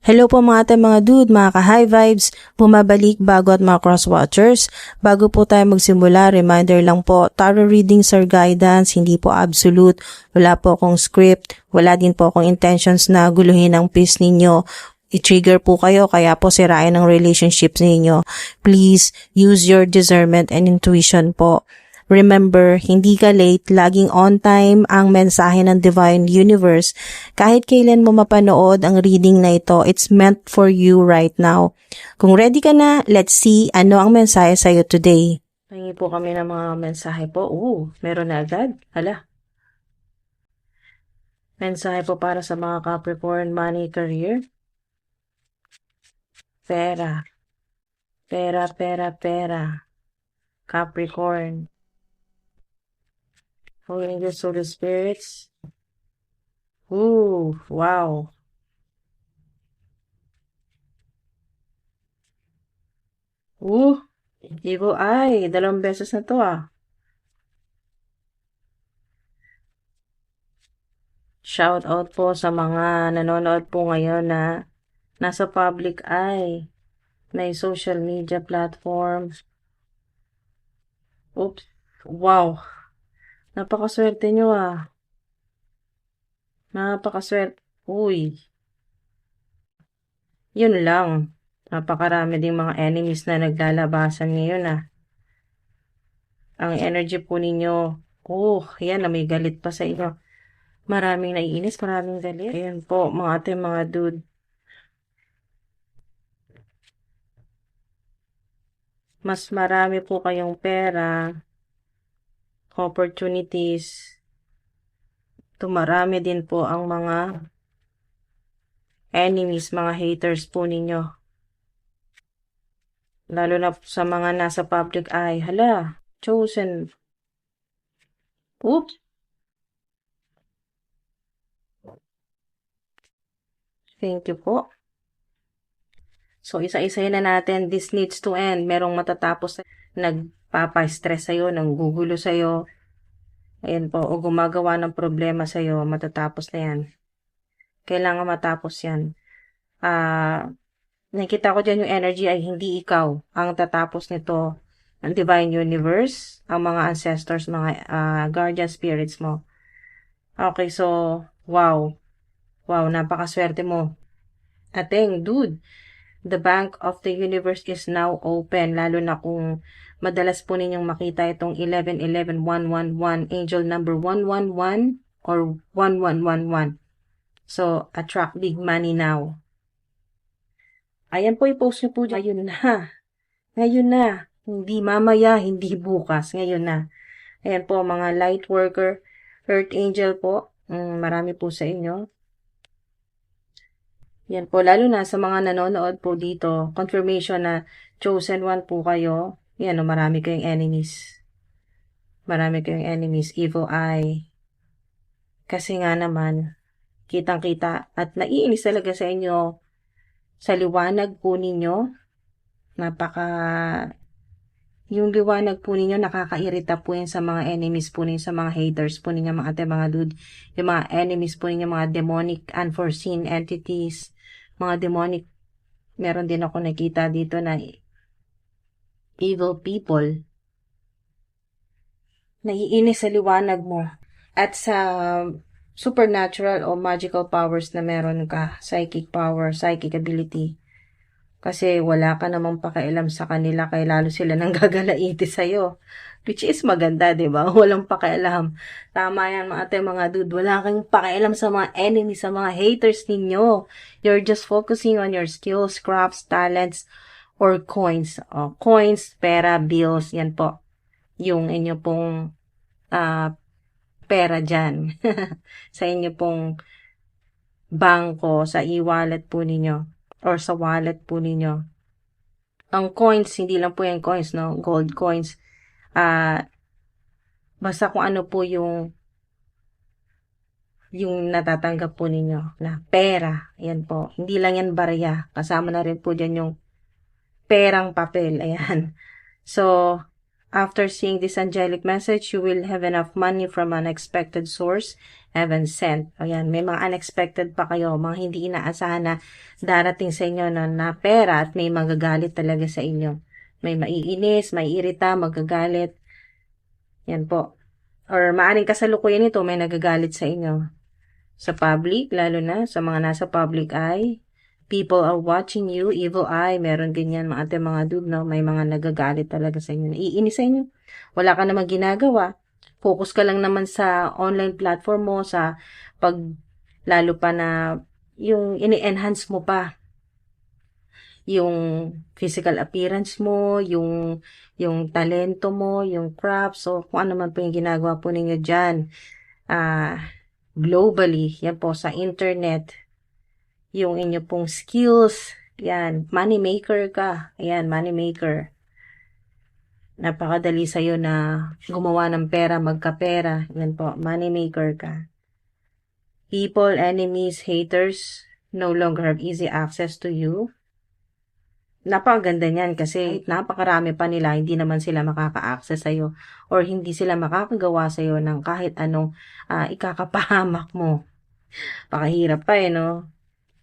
Hello po mga ate, mga dude, mga ka-high vibes, bumabalik bago at mga cross-watchers. Bago po tayo magsimula, reminder lang po, tarot readings are guidance, hindi po absolute, wala po akong script, wala din po akong intentions na guluhin ang peace ninyo. I-trigger po kayo, kaya po sirain ang relationships ninyo. Please, use your discernment and intuition po. Remember, hindi ka late, laging on time ang mensahe ng Divine Universe. Kahit kailan mo mapanood ang reading na ito, it's meant for you right now. Kung ready ka na, let's see ano ang mensahe sa'yo today. Hingi po kami ng mga mensahe po. Meron na agad. Hala. Mensahe po para sa mga Capricorn, money, career. Pera. Pera, pera, pera. Capricorn. Holy Angels, Holy Spirits. Wow. Evil Eye. 2 beses na to Shout out po sa mga nanonood po ngayon na nasa public eye. May social media platforms. Wow. Napakaswerte nyo Napakaswerte. Yun lang. Napakarami ding mga enemies na naglalabasan ngayon Ang energy po ninyo, yan na may galit pa sa inyo. Maraming naiinis, maraming galit. Ayan po, mga ate, mga dude. Mas marami po kayong pera, opportunities. Marami din po ang mga enemies, mga haters po ninyo. Lalo na sa mga nasa public eye. Hala, chosen. Thank you po. So, isa-isahin na natin. This needs to end. Merong matatapos nagpapa-stress sa'yo, nanggugulo sa'yo. Ayan po, o gumagawa ng problema sa'yo, matatapos na yan. Kailangan matapos yan. Nakita ko dyan yung energy ay hindi ikaw ang tatapos nito. Ang Divine Universe, ang mga ancestors, mga guardian spirits mo. Okay, so, wow. Wow, napakaswerte mo. Ateng, dude, the bank of the universe is now open, lalo na kung madalas po ninyong makita itong 11-11-111, angel number 111 or 1111. So, attract big money now. Ayan po, i-post nyo po dyan. Ngayon na. Hindi mamaya, hindi bukas. Ngayon na. Ayan po, mga light worker, earth angel po. Marami po sa inyo. Yan po, lalo na sa mga nanonood po dito, confirmation na chosen one po kayo. Yan, marami kayong enemies. Marami kayong enemies, evil eye. Kasi nga naman, kitang-kita at naiinis talaga sa inyo sa liwanag po ninyo. Yung liwanag po ninyo, nakakairita po yan sa mga enemies po ninyo, sa mga haters po ninyo, mga ate, mga dude. Yung mga enemies po ninyo, mga demonic, unforeseen entities, mga demonic. Meron din ako nakita dito na evil people. Naiinis sa liwanag mo. At sa supernatural o magical powers na meron ka, psychic power, psychic ability. Kasi wala ka namang pakialam sa kanila, kaya lalo sila nang gagalaiti sa'yo. Which is maganda, di ba? Walang pakialam. Tama yan, mga ate, mga dude. Wala kang pakialam sa mga enemies, sa mga haters ninyo. You're just focusing on your skills, crafts, talents, or coins. Coins, pera, bills, yan po. Yung inyo pong pera dyan. Sa inyo pong bangko, sa e-wallet po ninyo. Or sa wallet po ninyo. Ang coins, hindi lang po yung coins, no? Gold coins. Basta kung ano po yung natatanggap po ninyo na pera. Ayan po. Hindi lang yan barya. Kasama na rin po dyan yung perang papel. Ayan. So, After seeing this angelic message, you will have enough money from unexpected source, heaven sent. Ayan, may mga unexpected pa kayo, mga hindi inaasahan na darating sa inyo na pera at may magagalit talaga sa inyo. May maiinis, maiirita, magagalit. Yan po. Or maaring kasalukuyan ito, may nagagalit sa inyo. Sa public, lalo na sa mga nasa public eye. People are watching you, evil eye, meron ganyan mga dude, no? May mga nagagalit talaga sa inyo, iinis sa inyo, wala ka namang ginagawa, focus ka lang naman sa online platform mo, sa pag, lalo pa na, yung ini-enhance mo pa, yung physical appearance mo, yung talento mo, yung crafts, o kung ano man po yung ginagawa po ninyo dyan, globally, yan po, sa internet, yung inyo pong skills, yan, money maker ka, ayan, money maker. Napakadali sa'yo na gumawa ng pera, magkapera, yan po, money maker ka. People, enemies, haters, no longer have easy access to you. Napakaganda niyan kasi napakarami pa nila, hindi naman sila makaka-access sa'yo or hindi sila makakagawa sa'yo ng kahit anong ikakapahamak mo. Pakahirap pa no?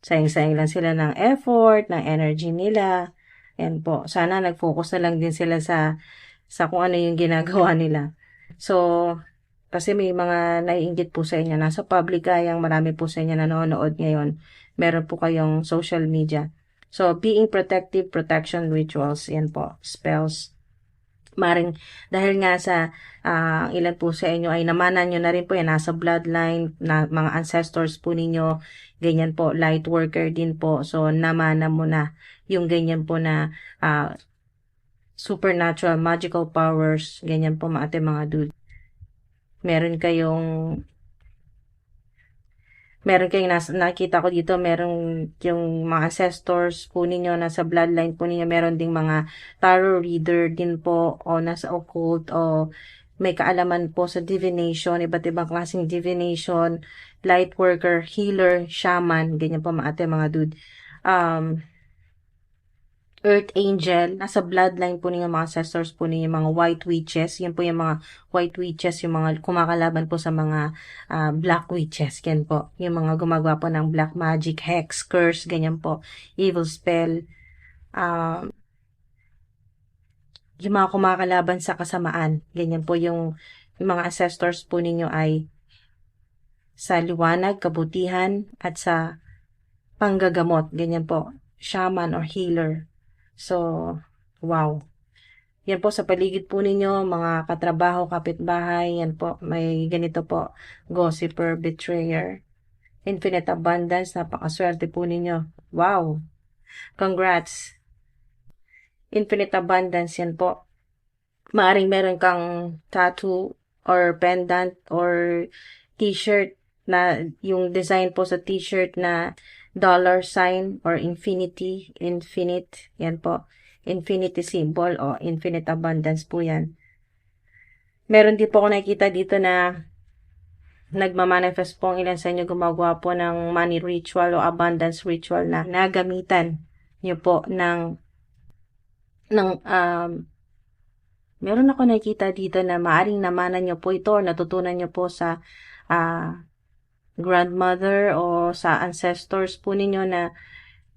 Sayang-sayang lang sila ng effort, ng energy nila. Yan po. Sana nag-focus na lang din sila sa kung ano yung ginagawa nila. So, kasi may mga naiinggit po sa inyo. Nasa public yung marami po sa inyo nanonood ngayon. Meron po kayong social media. So, being protective, protection rituals. Yan po. Spells. Maring dahil nga sa ilan po sa inyo ay namanan nyo na rin po yan, nasa bloodline, na mga ancestors po ninyo, ganyan po, light worker din po, so namana mo na yung ganyan po na supernatural, magical powers, ganyan po mga dude. Meron kayong nakita ko dito, meron yung mga ancestors po ninyo, nasa bloodline po ninyo, meron ding mga tarot reader din po, o nasa occult, o may kaalaman po sa divination, iba't ibang klaseng divination, light worker, healer, shaman, ganyan po mga dude. Earth angel, nasa bloodline po ninyo, mga ancestors po ninyo, mga white witches, yan po yung mga white witches, yung mga kumakalaban po sa mga black witches, yan po, yung mga gumagawa po ng black magic, hex, curse, ganyan po, evil spell, yung mga kumakalaban sa kasamaan, ganyan po yung mga ancestors po ninyo ay sa liwanag, kabutihan, at sa panggagamot, ganyan po, shaman or healer. So, wow. Yan po sa paligid po ninyo, mga katrabaho, kapitbahay, yan po, may ganito po, gossiper, betrayer, infinite abundance, napakaswerte po ninyo. Wow! Congrats! Infinite abundance, yan po. Maaring meron kang tattoo or pendant or t-shirt na yung design po sa t-shirt na dollar sign or infinity, infinite, yan po, infinity symbol o infinite abundance po yan. Meron din po ako nakikita dito na nagmamanifest po ang ilan sa inyo gumagawa po ng money ritual o abundance ritual na nagamitan nyo po ng meron ako nakikita dito na maaring namanan nyo po ito or natutunan nyo po sa grandmother o sa ancestors po ninyo na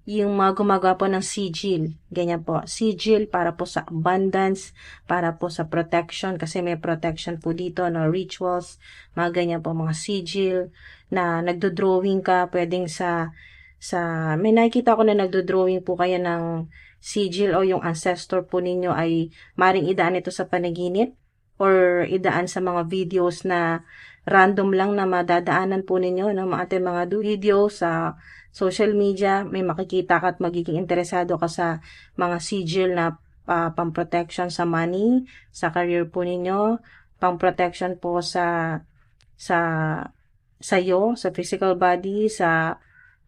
yung mga gumagawa po ng sigil. Ganyan po. Sigil para po sa abundance, para po sa protection, kasi may protection po dito, no? Rituals, mga ganyan po, mga sigil, na nagdo-drawing ka, pwedeng may nakikita ko na nagdo-drawing po kayo ng sigil o yung ancestor po ninyo ay maring idaan ito sa panaginip or idaan sa mga videos na random lang na madadaanan po ninyo ng mga video sa social media, may makikita ka at magiging interesado ka sa mga sigil na pang-protection sa money, sa career po ninyo, pang-protection po sa iyo, sa physical body, sa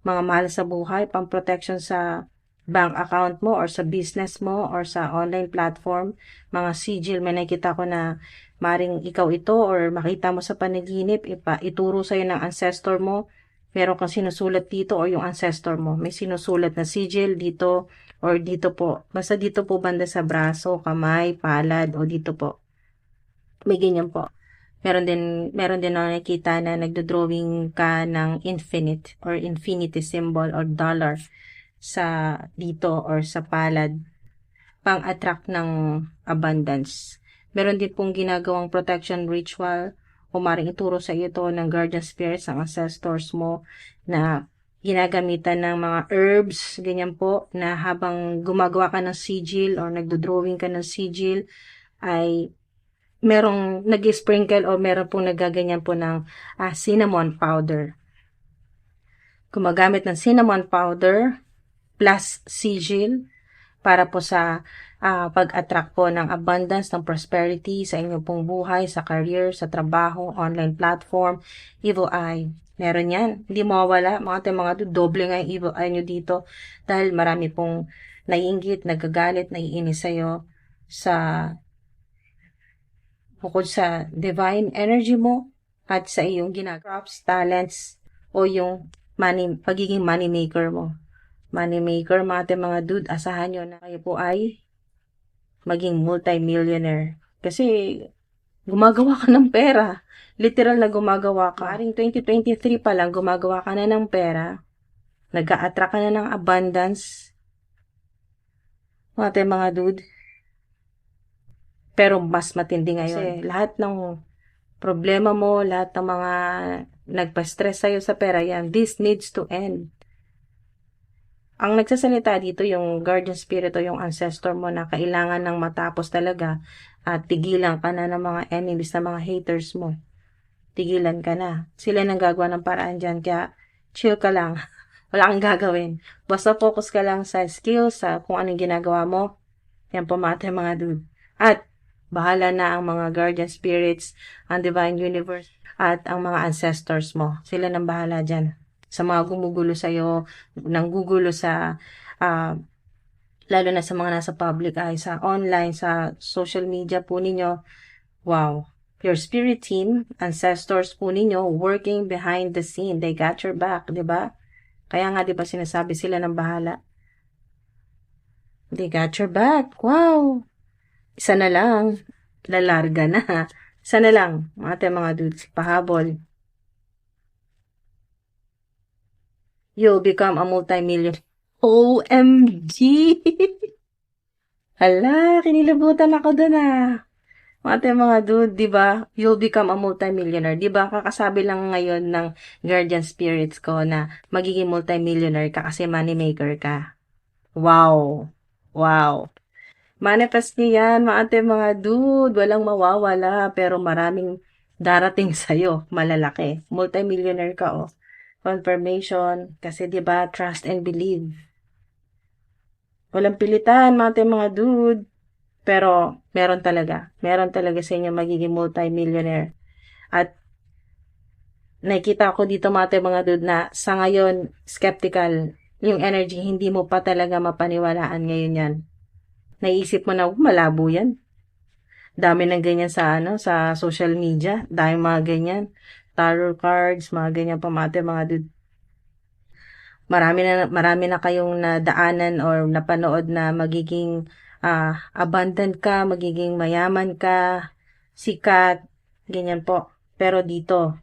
mga mahal sa buhay, pang-protection sa bank account mo or sa business mo or sa online platform, mga sigil, may nakita ko na maring ikaw ito or makita mo sa panaginip, ituro sa'yo ng ancestor mo meron kang sinusulat dito or yung ancestor mo, may sinusulat na sigil dito or dito po. Basta dito po banda sa braso, kamay, palad o dito po. May ganyan po. Meron din ako nakikita na nagdo-drawing ka ng infinite or infinity symbol or dollar sa dito or sa palad pang-attract ng abundance. Meron din pong ginagawang protection ritual o maring ituro sa iyo ito ng guardian spirits, ang ancestors mo na ginagamitan ng mga herbs, ganyan po, na habang gumagawa ka ng sigil or nagdo-drawing ka ng sigil, ay merong nag-sprinkle o meron pong nagaganyan po ng cinnamon powder. Gumagamit ng cinnamon powder plus sigil para po sa pag-attract po ng abundance, ng prosperity sa inyong pong buhay, sa career, sa trabaho, online platform, evil eye. Meron yan. Hindi mawawala. Mga doble nga yung evil eye nyo dito dahil marami pong naiinggit, nagagalit, naiinis sa'yo bukod sa divine energy mo at sa iyong ginagawa, talents o yung pagiging money maker mo. Money maker, mga dude, asahan nyo na kayo po ay maging multi-millionaire. Kasi gumagawa ka ng pera. Literal na gumagawa ka. Aring 2023 pa lang, gumagawa ka na ng pera. Nag-a-attract ka na ng abundance. Mga dude. Pero mas matindi ngayon. Kasi lahat ng problema mo, lahat ng mga nagpa-stress sa'yo sa pera, yan, this needs to end. Ang nagsasalita dito yung guardian spirit o yung ancestor mo na kailangan ng matapos talaga at tigilan ka na ng mga enemies, ng mga haters mo. Tigilan ka na. Sila nang gagawa ng paraan dyan, kaya chill ka lang. Wala kang gagawin. Basta focus ka lang sa skills, sa kung anong ginagawa mo. Yan po mga dude. At bahala na ang mga guardian spirits, ang divine universe, at ang mga ancestors mo. Sila nang bahala dyan. Sa mga gumugulo sa'yo, nanggugulo sa, lalo na sa mga nasa public eye, sa online, sa social media po ninyo. Wow. Your spirit team, ancestors po ninyo, working behind the scene. They got your back, di ba? Kaya nga, di ba, sinasabi sila ng bahala. They got your back. Wow. Isa na lang. Lalarga na. Isa na lang. Mga dudes, pahabol. You'll become a multi-million. OMG! Hala, kinilabutan ako dun mga dude, di ba? You'll become a multi-millionaire. Di ba? Kakasabi lang ngayon ng guardian spirits ko na magiging multi-millionaire ka kasi money maker ka. Wow! Wow! Manifest niyo yan, mga dude. Walang mawawala, pero maraming darating sa'yo. Malalaki. Multi-millionaire ka, Confirmation. Kasi, di ba, trust and believe. Walang pilitan, mga dude. Pero, meron talaga. Meron talaga sa inyo magiging multi-millionaire. At, nakikita ko dito, mga dude, na sa ngayon, skeptical. Yung energy, hindi mo pa talaga mapaniwalaan ngayon yan. Naisip mo na, malabo yan. Dami ng ganyan sa social media. Dami mga ganyan. Tarot cards, mga ganyan pa mga dude. Marami na kayong nadaanan or napanood na magiging abundant ka, magiging mayaman ka, sikat, ganyan po. Pero dito,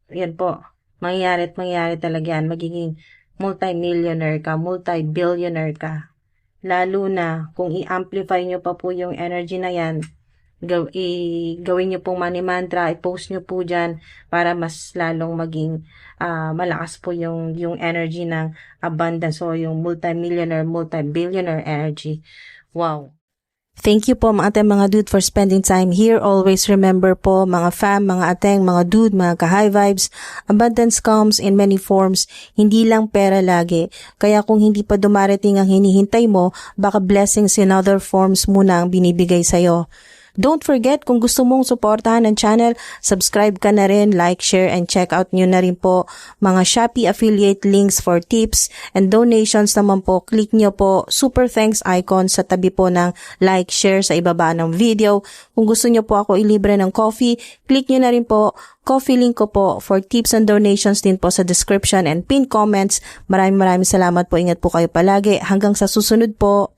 yan po, mangyayari talaga yan. Magiging multi-millionaire ka, multi-billionaire ka. Lalo na kung i-amplify nyo pa po yung energy na yan, gawin nyo pong money mantra, i-post nyo po dyan para mas lalong maging malakas po yung energy ng abundance o yung multi-millionaire, multi-billionaire energy. Wow! Thank you po mga dude for spending time here. Always remember po mga fam, mga ateng, mga dude, mga ka-high vibes, abundance comes in many forms, hindi lang pera lagi. Kaya kung hindi pa dumarating ang hinihintay mo, baka blessings in other forms muna ang binibigay sa'yo. Don't forget, kung gusto mong suportahan ng channel, subscribe ka na rin, like, share, and check out nyo na rin po mga Shopee affiliate links for tips and donations naman po. Click nyo po super thanks icon sa tabi po ng like, share sa ibaba ng video. Kung gusto nyo po ako ilibre ng coffee, click nyo na rin po coffee link ko po for tips and donations din po sa description and pin comments. Maraming salamat po. Ingat po kayo palagi. Hanggang sa susunod po.